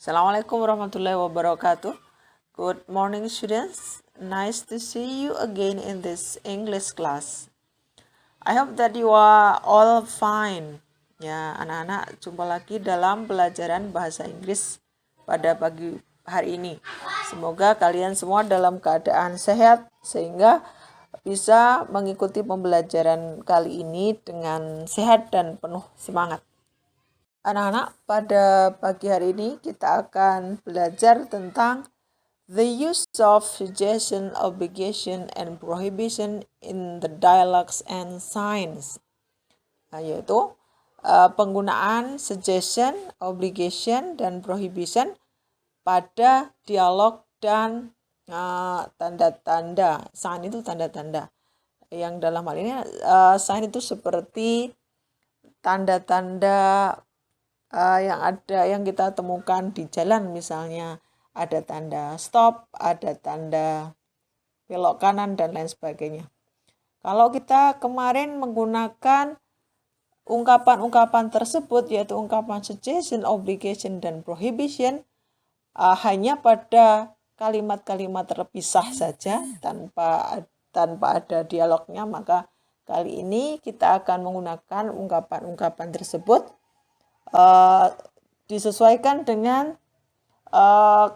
Assalamualaikum warahmatullahi wabarakatuh. Good morning students. Nice to see you again in this English class. I hope that you are all fine. Ya, anak-anak, jumpa lagi dalam pelajaran bahasa Inggris pada pagi hari ini. Semoga kalian semua dalam keadaan sehat sehingga bisa mengikuti pembelajaran kali ini dengan sehat dan penuh semangat. Anak-anak, pada pagi hari ini kita akan belajar tentang the use of suggestion, obligation, and prohibition in the dialogues and signs. Yaitu penggunaan suggestion, obligation, dan prohibition pada dialog dan tanda-tanda. Sign itu tanda-tanda. Yang dalam hal ini sign itu seperti tanda-tanda yang kita temukan di jalan, misalnya ada tanda stop, ada tanda belok kanan, dan lain sebagainya. Kalau kita kemarin menggunakan ungkapan-ungkapan tersebut, yaitu ungkapan suggestion, obligation, dan prohibition, hanya pada kalimat-kalimat terpisah saja tanpa ada dialognya, maka kali ini kita akan menggunakan ungkapan-ungkapan tersebut disesuaikan dengan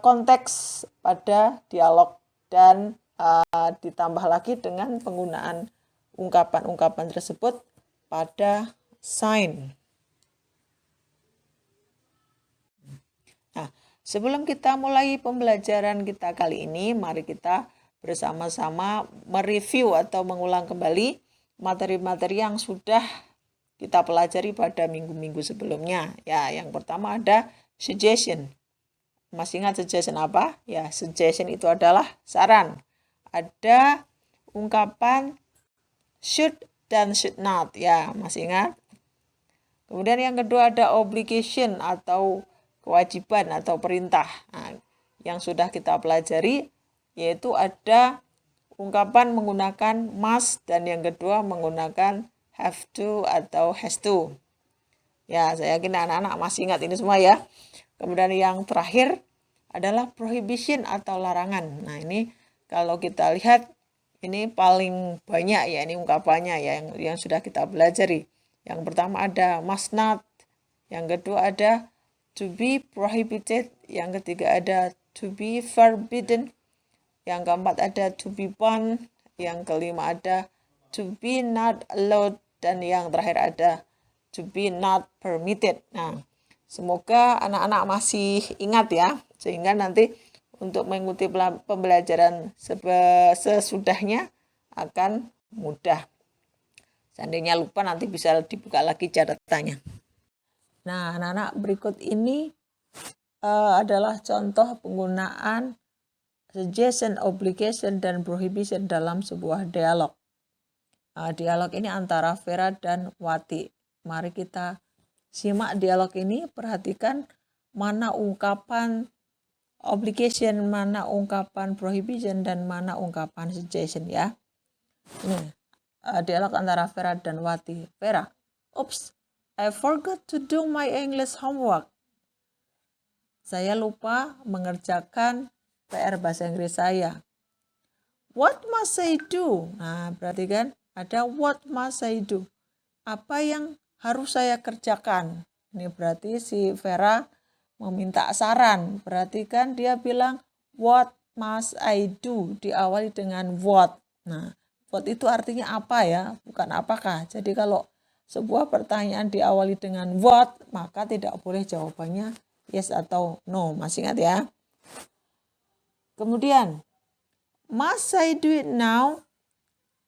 konteks pada dialog dan ditambah lagi dengan penggunaan ungkapan-ungkapan tersebut pada sign. Nah, sebelum kita mulai pembelajaran kita kali ini, mari kita bersama-sama mereview atau mengulang kembali materi-materi yang sudah kita pelajari pada minggu-minggu sebelumnya. Ya, yang pertama ada suggestion. Masih ingat suggestion apa? Ya, suggestion itu adalah saran. Ada ungkapan should dan should not. Ya, masih ingat? Kemudian yang kedua ada obligation atau kewajiban atau perintah. Nah, yang sudah kita pelajari yaitu ada ungkapan menggunakan must dan yang kedua menggunakan have to atau has to. Ya, saya yakin anak-anak masih ingat ini semua ya. Kemudian yang terakhir adalah prohibition atau larangan. Nah, ini kalau kita lihat ini paling banyak ya, ini ungkapannya ya yang sudah kita pelajari. Yang pertama ada must not, yang kedua ada to be prohibited, yang ketiga ada to be forbidden, yang keempat ada to be banned, yang kelima ada to be not allowed, dan yang terakhir ada to be not permitted. Nah, semoga anak-anak masih ingat ya, sehingga nanti untuk mengikuti pembelajaran sesudahnya akan mudah. Seandainya lupa nanti bisa dibuka lagi catatannya. Nah, anak-anak, berikut ini adalah contoh penggunaan suggestion, obligation, dan prohibition dalam sebuah dialog. Dialog ini antara Vera dan Wati. Mari kita simak dialog ini, perhatikan mana ungkapan obligation, mana ungkapan prohibition, dan mana ungkapan suggestion ya. Ini dialog antara Vera dan Wati. Vera, oops, I forgot to do my English homework. Saya lupa mengerjakan PR bahasa Inggris saya. What must I do? Nah, berarti kan ada what must I do? Apa yang harus saya kerjakan? Ini berarti si Vera meminta saran. Berarti kan dia bilang what must I do? Diawali dengan what. Nah, what itu artinya apa ya? Bukan apakah. Jadi kalau sebuah pertanyaan diawali dengan what, maka tidak boleh jawabannya yes atau no. Masih ingat ya? Kemudian, must I do it now?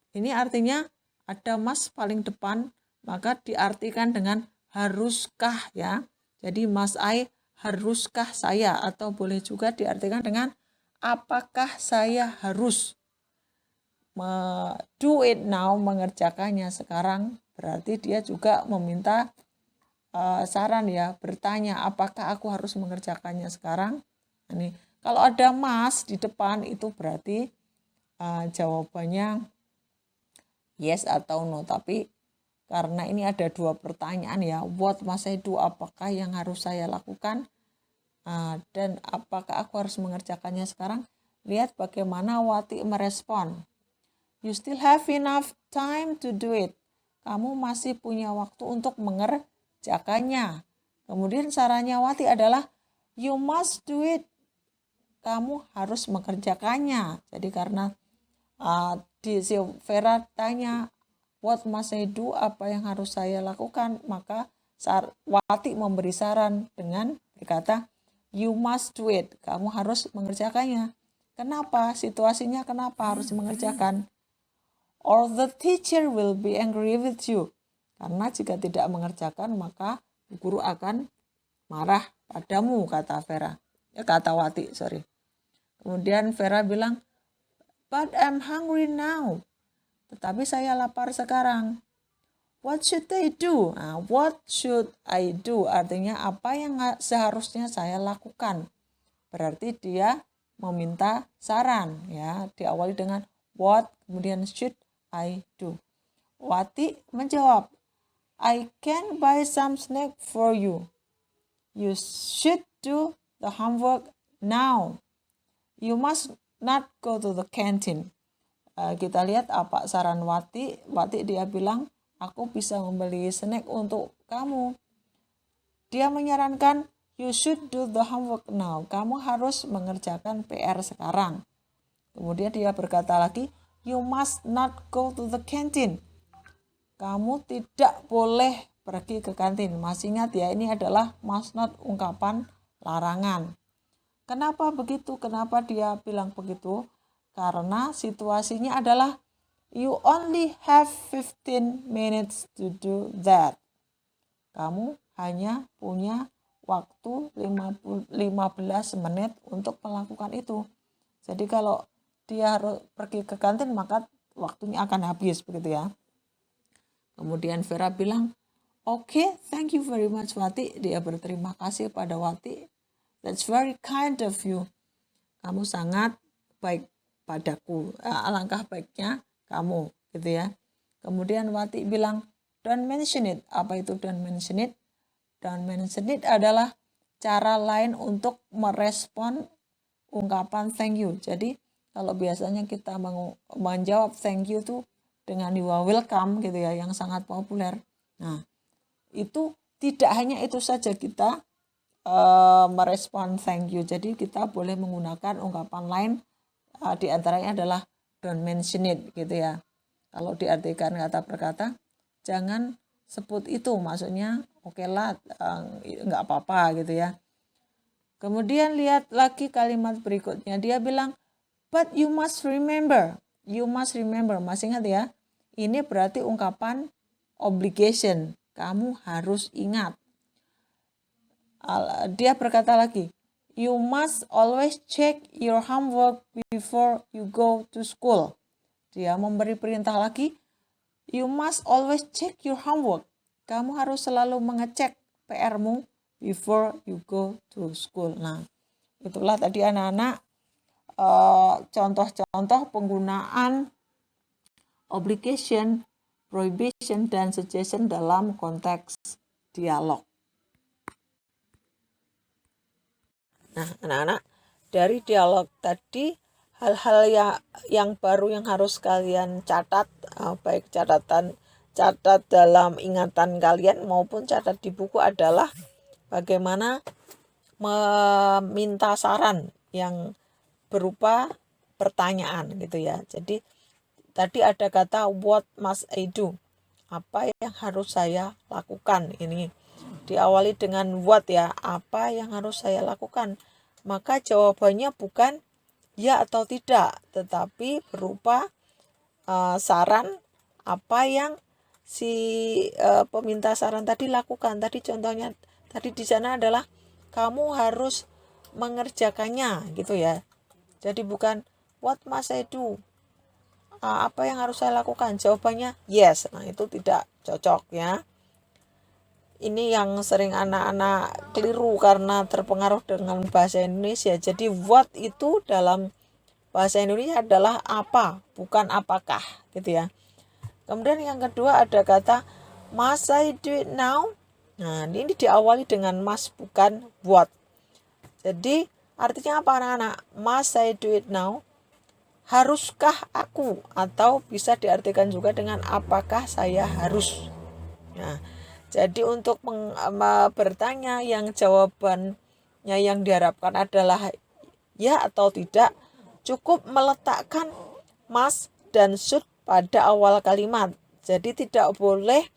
Ini artinya ada must paling depan, maka diartikan dengan haruskah ya. Jadi must I, haruskah saya, atau boleh juga diartikan dengan apakah saya harus do it now, mengerjakannya sekarang. Berarti dia juga meminta saran ya, bertanya apakah aku harus mengerjakannya sekarang. Ini kalau ada must di depan itu berarti jawabannya yes atau no. Tapi karena ini ada dua pertanyaan ya, what must I do, apakah yang harus saya lakukan, Dan apakah aku harus mengerjakannya sekarang? Lihat bagaimana Wati merespon. You still have enough time to do it. Kamu masih punya waktu untuk mengerjakannya. Kemudian sarannya Wati adalah you must do it. Kamu harus mengerjakannya. Jadi karena si Vera tanya, what must I do? Apa yang harus saya lakukan? Maka Wati memberi saran dengan berkata, you must do it. Kamu harus mengerjakannya. Kenapa? Situasinya kenapa harus mengerjakan? Or the teacher will be angry with you. Karena jika tidak mengerjakan, maka guru akan marah padamu, kata Wati. Kemudian Vera bilang, but I'm hungry now. Tetapi saya lapar sekarang. What should I do? What should I do? Artinya apa yang seharusnya saya lakukan. Berarti dia meminta saran, ya. Diawali dengan what, kemudian should I do. Wati menjawab, I can buy some snack for you. You should do the homework now. You must not go to the canteen. Kita lihat apa saran Wati. Wati dia bilang, aku bisa membeli snack untuk kamu. Dia menyarankan, you should do the homework now. Kamu harus mengerjakan PR sekarang. Kemudian dia berkata lagi, you must not go to the canteen. Kamu tidak boleh pergi ke kantin. Masih ingat ya, ini adalah must not ungkapan larangan. Kenapa begitu? Kenapa dia bilang begitu? Karena situasinya adalah you only have 15 minutes to do that. Kamu hanya punya waktu 15 menit untuk melakukan itu. Jadi kalau dia harus pergi ke kantin, maka waktunya akan habis, begitu ya. Kemudian Vera bilang, okay, thank you very much Wati. Dia berterima kasih pada Wati. That's very kind of you. Kamu sangat baik padaku. Alangkah baiknya kamu, gitu ya. Kemudian Wati bilang, don't mention it. Apa itu don't mention it? Don't mention it adalah cara lain untuk merespon ungkapan thank you. Jadi kalau biasanya kita menjawab thank you tuh dengan you are welcome, gitu ya, yang sangat populer. Nah, itu tidak hanya itu saja kita merespon thank you. Jadi kita boleh menggunakan ungkapan lain, di antaranya adalah don't mention it, gitu ya. Kalau diartikan kata per kata, jangan sebut itu, maksudnya oke lah, nggak apa-apa, gitu ya. Kemudian lihat lagi kalimat berikutnya, dia bilang, but you must remember. You must remember, masih ingat ya, ini berarti ungkapan obligation, kamu harus ingat. Dia berkata lagi, you must always check your homework before you go to school. Dia memberi perintah lagi, you must always check your homework. Kamu harus selalu mengecek PR-mu before you go to school. Nah, itulah tadi anak-anak contoh-contoh penggunaan obligation, prohibition, dan suggestion dalam konteks dialog. Nah, anak-anak, dari dialog tadi hal-hal yang baru yang harus kalian catat, baik catat dalam ingatan kalian maupun catat di buku adalah bagaimana meminta saran yang berupa pertanyaan, gitu ya. Jadi tadi ada kata what must I do? Apa yang harus saya lakukan? Ini diawali dengan what ya, apa yang harus saya lakukan? Maka jawabannya bukan ya atau tidak, tetapi berupa saran apa yang si peminta saran tadi lakukan. Tadi contohnya tadi di sana adalah kamu harus mengerjakannya, gitu ya. Jadi bukan what must I do? Apa yang harus saya lakukan? Jawabannya yes. Nah, itu tidak cocok ya. Ini yang sering anak-anak keliru karena terpengaruh dengan bahasa Indonesia. Jadi what itu dalam bahasa Indonesia adalah apa, bukan apakah, gitu ya. Kemudian yang kedua ada kata must I do it now? Nah, ini diawali dengan must bukan what. Jadi artinya apa anak-anak? Must I do it now? Haruskah aku? Atau bisa diartikan juga dengan apakah saya harus? Nah, jadi untuk bertanya yang jawabannya yang diharapkan adalah ya atau tidak, cukup meletakkan must dan should pada awal kalimat. Jadi tidak boleh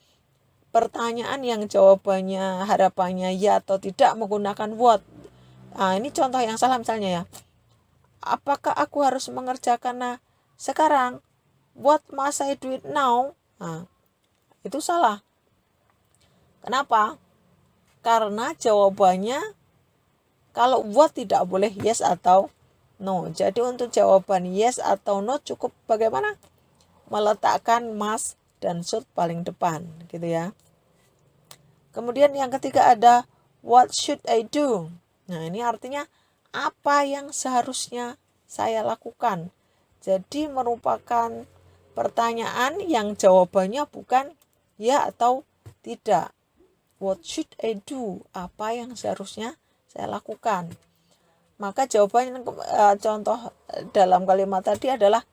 pertanyaan yang jawabannya harapannya ya atau tidak menggunakan what. Nah, ini contoh yang salah misalnya ya. Apakah aku harus mengerjakan sekarang? What must I do it now? Nah, itu salah. Kenapa? Karena jawabannya kalau what tidak boleh yes atau no. Jadi untuk jawaban yes atau no cukup bagaimana? Meletakkan must dan should paling depan, gitu ya. Kemudian yang ketiga ada what should I do? Nah, ini artinya apa yang seharusnya saya lakukan. Jadi merupakan pertanyaan yang jawabannya bukan ya atau tidak. What should I do? Apa yang seharusnya saya lakukan. Maka jawabannya contoh dalam kalimat tadi adalah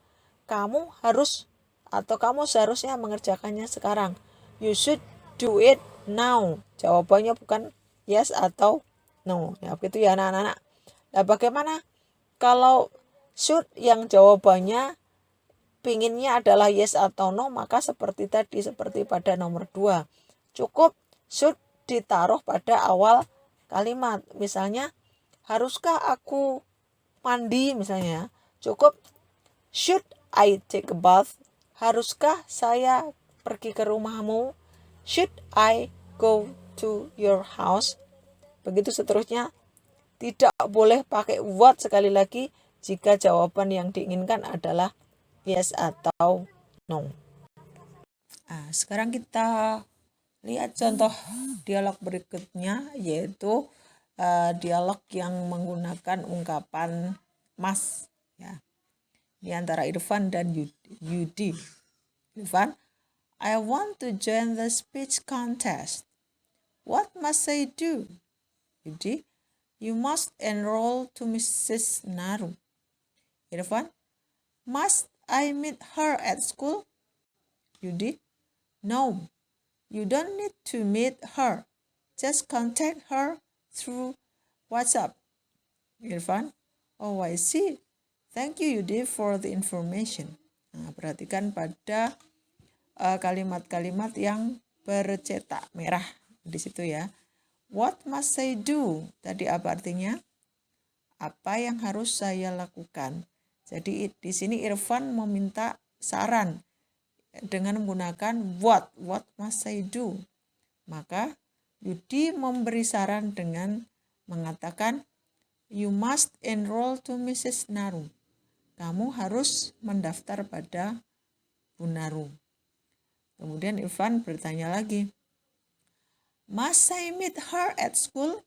kamu harus atau kamu seharusnya mengerjakannya sekarang. You should do it now. Jawabannya bukan yes atau no. Ya begitu ya anak-anak. Nah, bagaimana kalau should yang jawabannya pinginnya adalah yes atau no, maka seperti tadi, seperti pada nomor 2. Cukup should ditaruh pada awal kalimat. Misalnya, haruskah aku mandi misalnya? Cukup should I take a bath? Haruskah saya pergi ke rumahmu? Should I go to your house? Begitu seterusnya. Tidak boleh pakai what sekali lagi jika jawaban yang diinginkan adalah yes atau no. Nah, sekarang kita lihat contoh dialog berikutnya, yaitu dialog yang menggunakan ungkapan must. Ya. Di antara Irfan dan Yudi. Irfan, I want to join the speech contest. What must I do? Yudi, you must enroll to Mrs. Naru. Irfan, must I meet her at school? Yudi, no, you don't need to meet her. Just contact her through WhatsApp. Irfan, oh I see. Thank you Yudi for the information. Nah, perhatikan pada kalimat-kalimat yang bercetak merah di situ ya. What must I do? Tadi apa artinya? Apa yang harus saya lakukan? Jadi di sini Irfan meminta saran dengan menggunakan what must I do? Maka Yudi memberi saran dengan mengatakan you must enroll to Mrs. Naru. Kamu harus mendaftar pada Bu Naru. Kemudian Irfan bertanya lagi, must I meet her at school?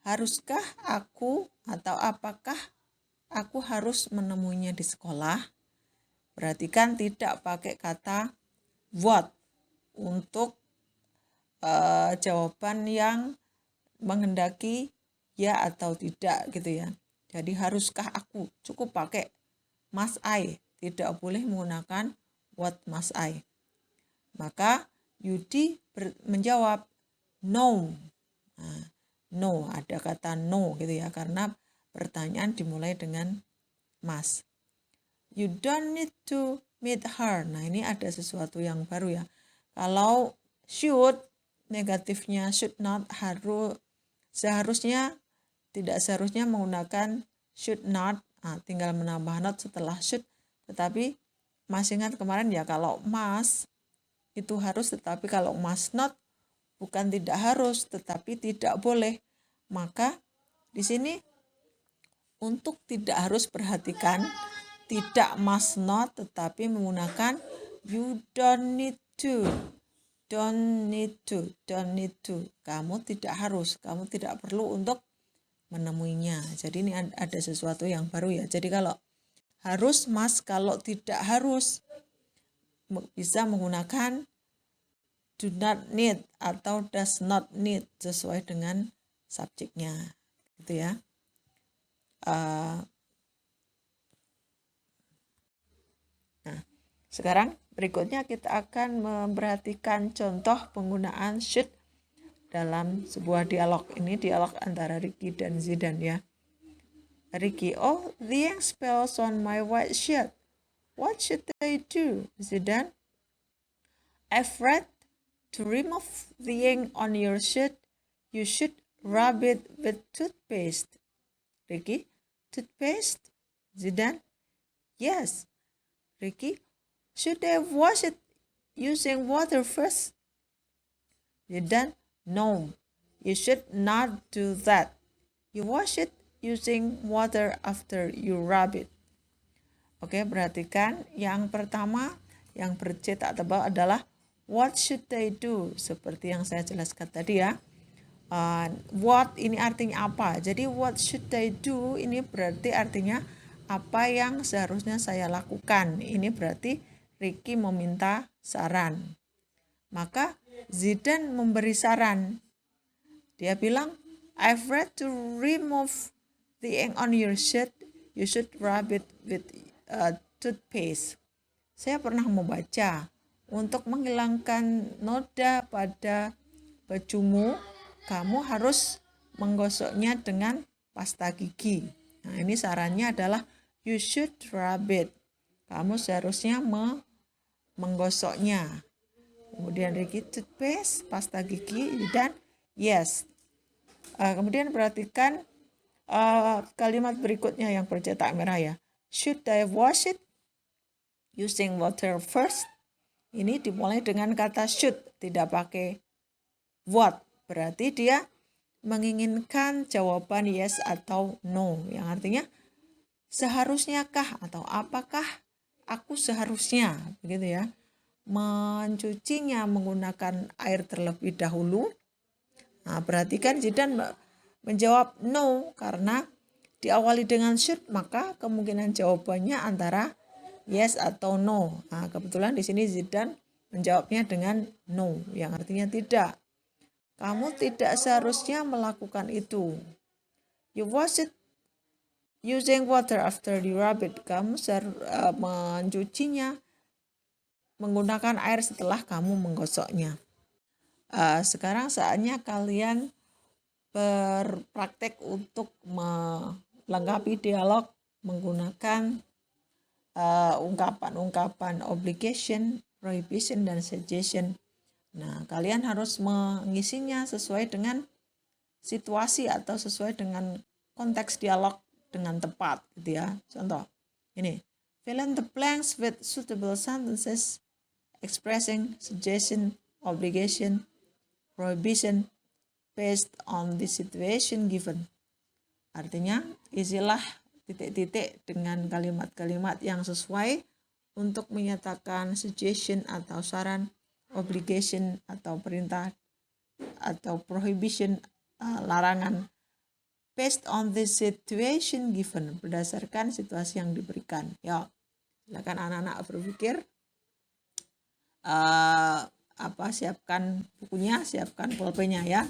Haruskah aku atau apakah aku harus menemuinya di sekolah? Perhatikan tidak pakai kata what untuk jawaban yang menghendaki ya atau tidak gitu ya. Jadi haruskah aku, cukup pakai must I, tidak boleh menggunakan what must I. Maka Yudi menjawab no. Nah, no, ada kata no gitu ya, karena pertanyaan dimulai dengan must. You don't need to meet her. Nah, ini ada sesuatu yang baru ya. Kalau should, negatifnya should not, tidak seharusnya menggunakan should not. Nah, tinggal menambah not setelah should. Tetapi masih ingat kemarin ya, kalau must itu harus, tetapi kalau must not bukan tidak harus, tetapi tidak boleh. Maka di sini untuk tidak harus perhatikan tidak must not, tetapi menggunakan you don't need to. Kamu tidak harus, kamu tidak perlu untuk menemuinya. Jadi ini ada sesuatu yang baru ya. Jadi kalau harus must, kalau tidak harus bisa menggunakan do not need atau does not need sesuai dengan subjeknya. gitu ya. Nah, sekarang berikutnya kita akan memperhatikan contoh penggunaan should dalam sebuah dialog. Ini dialog antara Ricky dan Zidane ya. Ricky, oh, the ink spills on my white shirt. What should I do? Zidane, I've read to remove the ink on your shirt, you should rub it with toothpaste. Ricky, toothpaste? Zidane, yes. Ricky, should I wash it using water first? Zidane, no. You should not do that. You wash it using water after you rub it. Oke, perhatikan yang pertama yang bercetak tebal adalah what should I do? Seperti yang saya jelaskan tadi ya. What ini artinya apa? Jadi what should I do ini berarti artinya apa yang seharusnya saya lakukan. Ini berarti Ricky meminta saran. Maka Zidane memberi saran. Dia bilang, I've read to remove the ink on your shirt. You should rub it with toothpaste. Saya pernah membaca untuk menghilangkan noda pada bajumu, kamu harus menggosoknya dengan pasta gigi. Nah, ini sarannya adalah you should rub it. Kamu seharusnya menggosoknya. Kemudian Ricky, toothpaste, pasta gigi, dan yes. Kemudian perhatikan kalimat berikutnya yang bercetak merah ya. Should I wash it using water first? Ini dimulai dengan kata should, tidak pakai what. Berarti dia menginginkan jawaban yes atau no, yang artinya seharusnya kah atau apakah aku seharusnya, begitu ya, mencucinya menggunakan air terlebih dahulu. Nah, perhatikan Zidane menjawab no karena diawali dengan should, maka kemungkinan jawabannya antara yes atau no. Nah, kebetulan di sini Zidane menjawabnya dengan no, yang artinya tidak. Kamu tidak seharusnya melakukan itu. You wash it using water after you rub it. Kamu mencucinya menggunakan air setelah kamu menggosoknya. Sekarang saatnya kalian berpraktek untuk melengkapi dialog menggunakan ungkapan-ungkapan obligation, prohibition, dan suggestion. Nah, kalian harus mengisinya sesuai dengan situasi atau sesuai dengan konteks dialog dengan tepat, gitu ya. Contoh, ini, fill in the blanks with suitable sentences expressing suggestion, obligation, prohibition based on the situation given. Artinya, isilah titik-titik dengan kalimat-kalimat yang sesuai untuk menyatakan suggestion atau saran, obligation atau perintah, atau prohibition, larangan, based on the situation given, berdasarkan situasi yang diberikan. Ya, silakan anak-anak berpikir. Siapkan bukunya, siapkan pulpennya ya.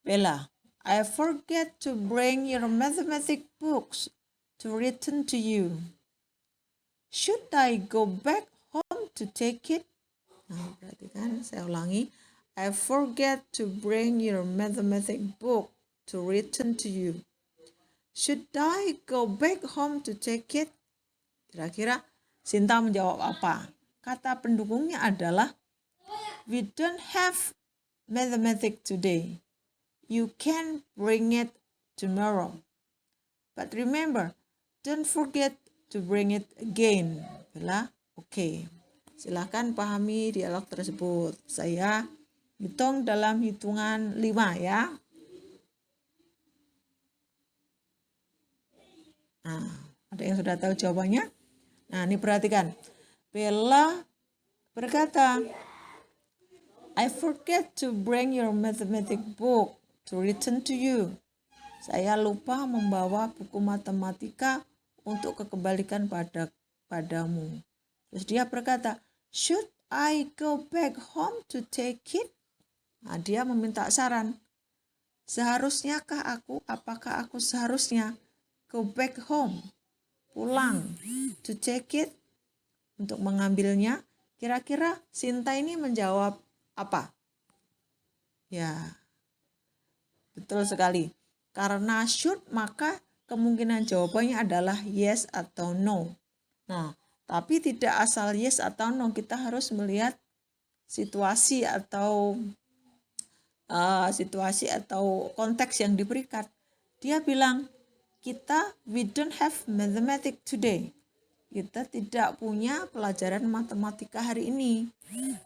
Bella, I forget to bring your mathematics books to return to you. Should I go back home to take it? Nah, perhatikan, saya ulangi. I forget to bring your mathematics book to return to you. Should I go back home to take it? Kira-kira Sinta menjawab apa? Kata pendukungnya adalah, we don't have mathematics today. You can bring it tomorrow. But remember, don't forget to bring it again. Bella, oke. Silakan pahami dialog tersebut. Saya hitung dalam hitungan 5 ya. Nah, ada yang sudah tahu jawabannya? Nah, ini perhatikan. Bella berkata, I forget to bring your mathematics book to return to you. Saya lupa membawa buku matematika untuk kekembalikan padamu. Terus dia berkata, should I go back home to take it? Nah, dia meminta saran. Seharusnyakah aku? Apakah aku seharusnya go back home? Pulang to take it? Untuk mengambilnya? Kira-kira Sinta ini menjawab apa? Ya, betul sekali. Karena should, maka kemungkinan jawabannya adalah yes atau no. Nah, tapi tidak asal yes atau no, kita harus melihat situasi atau konteks yang diberikan. Dia bilang, we don't have mathematics today. Kita tidak punya pelajaran matematika hari ini.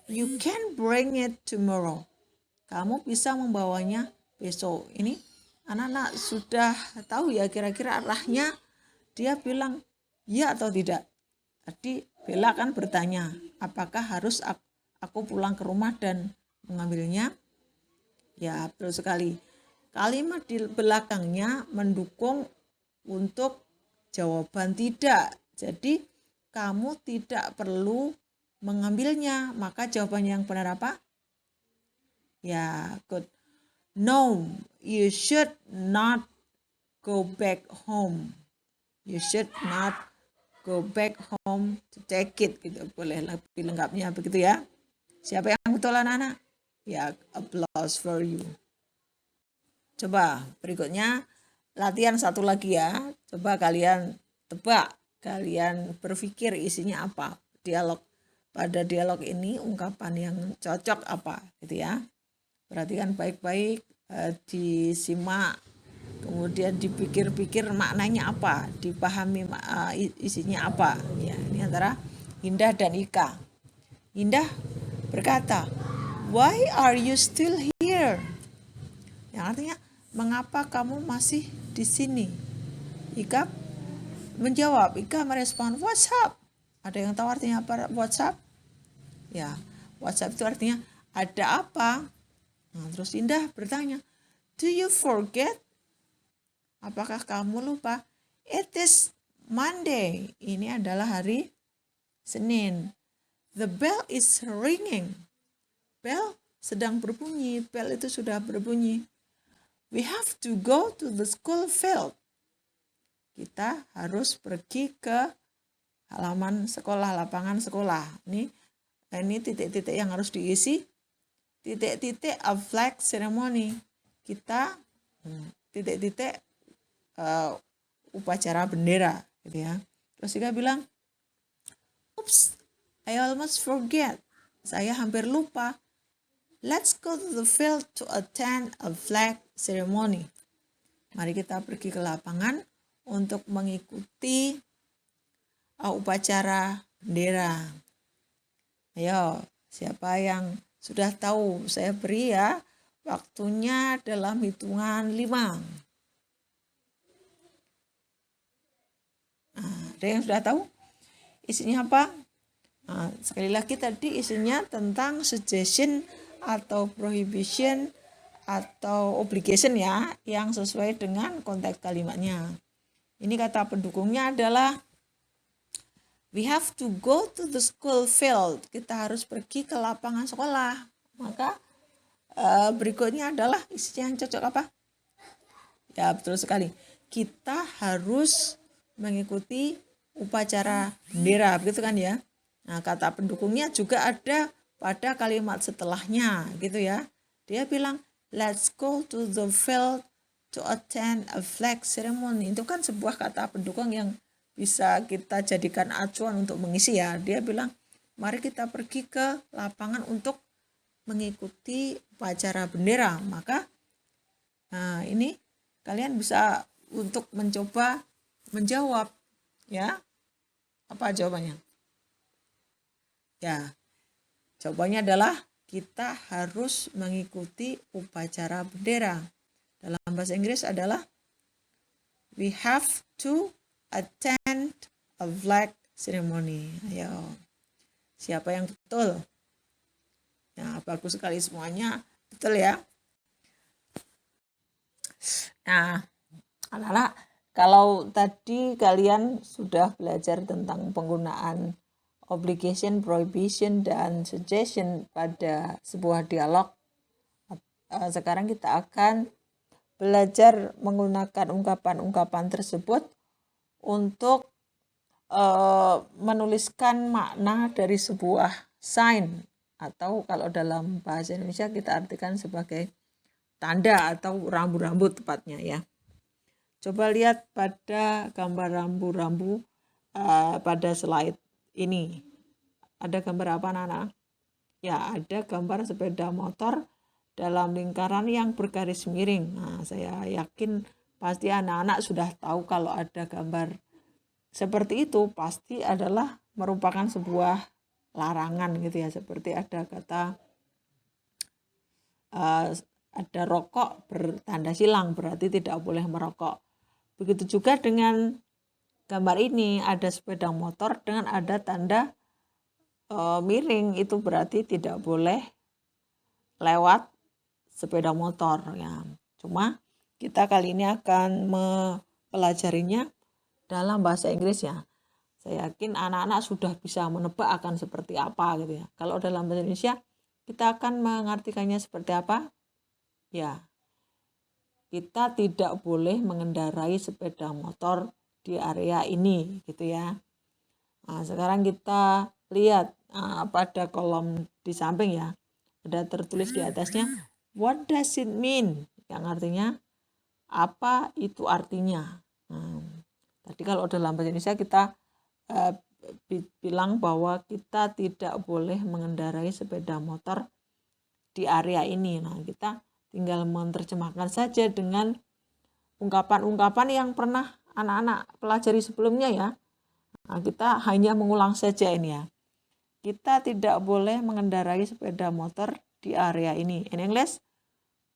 You can bring it tomorrow. Kamu bisa membawanya besok. Ini anak-anak sudah tahu ya kira-kira arahnya. Dia bilang ya atau tidak. Tadi Bella kan bertanya, apakah harus aku pulang ke rumah dan mengambilnya? Ya, betul sekali. Kalimat di belakangnya mendukung untuk jawaban tidak. Jadi, kamu tidak perlu mengambilnya. Maka jawabannya yang benar apa? Ya, good. No, you should not go back home. You should not go back home to take it. Gitu. Boleh lebih lengkapnya begitu ya. Siapa yang betul anak-anak? Ya, applause for you. Coba berikutnya latihan satu lagi ya. Coba kalian tebak, kalian berpikir isinya apa. Pada dialog ini ungkapan yang cocok apa gitu ya. Perhatikan baik-baik, disimak, kemudian dipikir-pikir maknanya apa, dipahami isinya apa. Ya, ini antara Indah dan Ika. Indah berkata, "Why are you still here?" Yang artinya, mengapa kamu masih di sini? Ika menjawab, Ika merespon, "What's up?" Ada yang tahu artinya apa what's up? Ya, what's up itu artinya ada apa? Nah, terus Indah bertanya, "Do you forget?" Apakah kamu lupa? It is Monday. Ini adalah hari Senin. The bell is ringing. Bell sedang berbunyi. Bell itu sudah berbunyi. We have to go to the school field. Kita harus pergi ke halaman sekolah, lapangan sekolah. Ini titik-titik yang harus diisi. Titik-titik a flag ceremony. Kita titik-titik upacara bendera, gitu ya. Terus dia bilang, "Oops, I almost forget. Saya hampir lupa. Let's go to the field to attend a flag ceremony." Mari kita pergi ke lapangan untuk mengikuti upacara bendera. Ayo, siapa yang sudah tahu? Saya beri ya waktunya dalam hitungan 5. Ada yang sudah tahu? Isinya apa? Nah, sekali lagi tadi isinya tentang suggestion atau prohibition atau obligation ya, yang sesuai dengan konteks kalimatnya. Ini kata pendukungnya adalah we have to go to the school field. Kita harus pergi ke lapangan sekolah. Maka berikutnya adalah isinya yang cocok apa? Ya, betul sekali. Kita harus mengikuti upacara bendera, begitu kan ya. Nah, kata pendukungnya juga ada pada kalimat setelahnya, gitu ya. Dia bilang, let's go to the field to attend a flag ceremony. Itu kan sebuah kata pendukung yang bisa kita jadikan acuan untuk mengisi ya. Dia bilang, mari kita pergi ke lapangan untuk mengikuti upacara bendera. Maka, nah ini kalian bisa untuk mencoba menjawab ya. Apa jawabannya? Ya, jawabannya adalah kita harus mengikuti upacara bendera. Dalam bahasa Inggris adalah we have to attend a flag ceremony. Ayo, siapa yang betul? Ya, bagus sekali semuanya. Betul ya? Nah, anak-anak, kalau tadi kalian sudah belajar tentang penggunaan obligation, prohibition, dan suggestion pada sebuah dialog, sekarang kita akan belajar menggunakan ungkapan-ungkapan tersebut untuk menuliskan makna dari sebuah sign, atau kalau dalam bahasa Indonesia kita artikan sebagai tanda atau rambu-rambu tepatnya ya. Coba lihat pada gambar rambu-rambu pada slide ini. Ada gambar apa anak-anak? Ya, ada gambar sepeda motor dalam lingkaran yang bergaris miring. Nah, saya yakin pasti anak-anak sudah tahu kalau ada gambar seperti itu pasti adalah merupakan sebuah larangan gitu ya, seperti ada kata ada rokok bertanda silang, berarti tidak boleh merokok. Begitu juga dengan gambar ini, ada sepeda motor dengan ada tanda miring, itu berarti tidak boleh lewat sepeda motor ya. Cuma kita kali ini akan mempelajarinya dalam bahasa Inggris ya. Saya yakin anak-anak sudah bisa menebak akan seperti apa gitu ya. Kalau dalam bahasa Indonesia kita akan mengartikannya seperti apa? Ya, kita tidak boleh mengendarai sepeda motor di area ini gitu ya. Nah, sekarang kita lihat pada kolom di samping ya, ada tertulis di atasnya what does it mean, yang artinya apa itu artinya. Tadi kalau dalam bahasa Indonesia kita bilang bahwa kita tidak boleh mengendarai sepeda motor di area ini. Nah, kita tinggal menerjemahkan saja dengan ungkapan-ungkapan yang pernah anak-anak pelajari sebelumnya ya. Nah, kita hanya mengulang saja ini ya. Kita tidak boleh mengendarai sepeda motor di area ini. In English,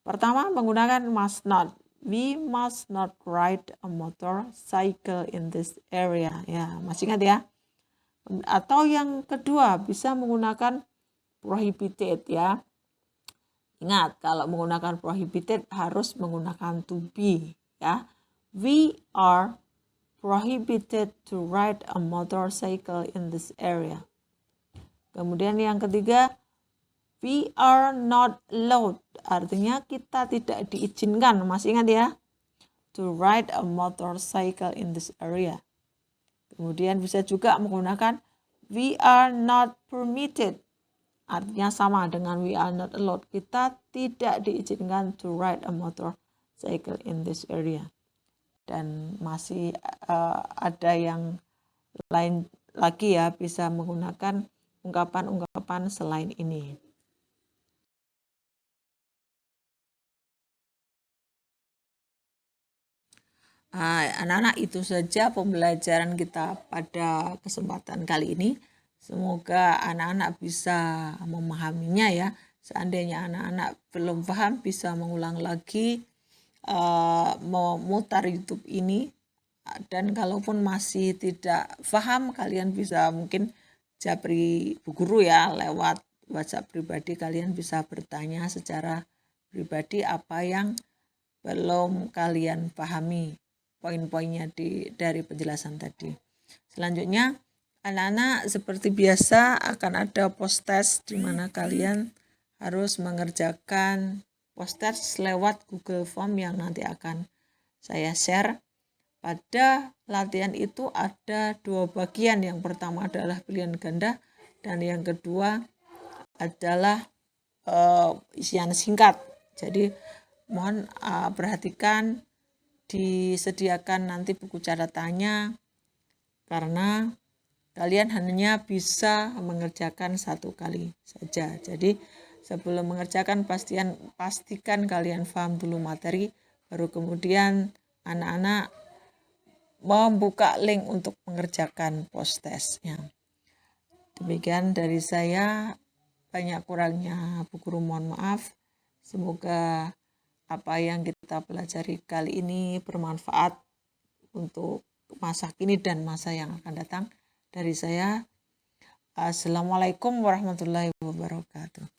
pertama menggunakan must not. We must not ride a motorcycle in this area. Ya, masih ingat ya? Atau yang kedua bisa menggunakan prohibited ya. Ingat, kalau menggunakan prohibited harus menggunakan to be ya. We are prohibited to ride a motorcycle in this area. Kemudian yang ketiga, we are not allowed, artinya kita tidak diizinkan, masih ingat ya, to ride a motorcycle in this area. Kemudian bisa juga menggunakan we are not permitted, artinya sama dengan we are not allowed, kita tidak diizinkan to ride a motorcycle in this area. Dan masih ada yang lain lagi ya, bisa menggunakan ungkapan-ungkapan selain ini. Anak-anak, itu saja pembelajaran kita pada kesempatan kali ini. Semoga anak-anak bisa memahaminya ya. Seandainya anak-anak belum paham, bisa mengulang lagi, memutar YouTube ini. Dan kalaupun masih tidak paham, kalian bisa mungkin japri Bu Guru ya, lewat WhatsApp pribadi kalian bisa bertanya secara pribadi apa yang belum kalian pahami, poin-poinnya dari penjelasan tadi. Selanjutnya, anak-anak seperti biasa akan ada post test di mana kalian harus mengerjakan post test lewat Google Form yang nanti akan saya share. Pada latihan itu ada 2 bagian. Yang pertama adalah pilihan ganda dan yang kedua adalah isian singkat. Jadi mohon perhatikan, disediakan nanti buku catatannya karena kalian hanya bisa mengerjakan 1 kali saja. Jadi sebelum mengerjakan pastikan kalian paham dulu materi, baru kemudian anak-anak membuka link untuk mengerjakan post testnya. Demikian dari saya, banyak kurangnya Bu Guru mohon maaf. Semoga apa yang kita pelajari kali ini bermanfaat untuk masa kini dan masa yang akan datang. Dari saya, Assalamualaikum warahmatullahi wabarakatuh.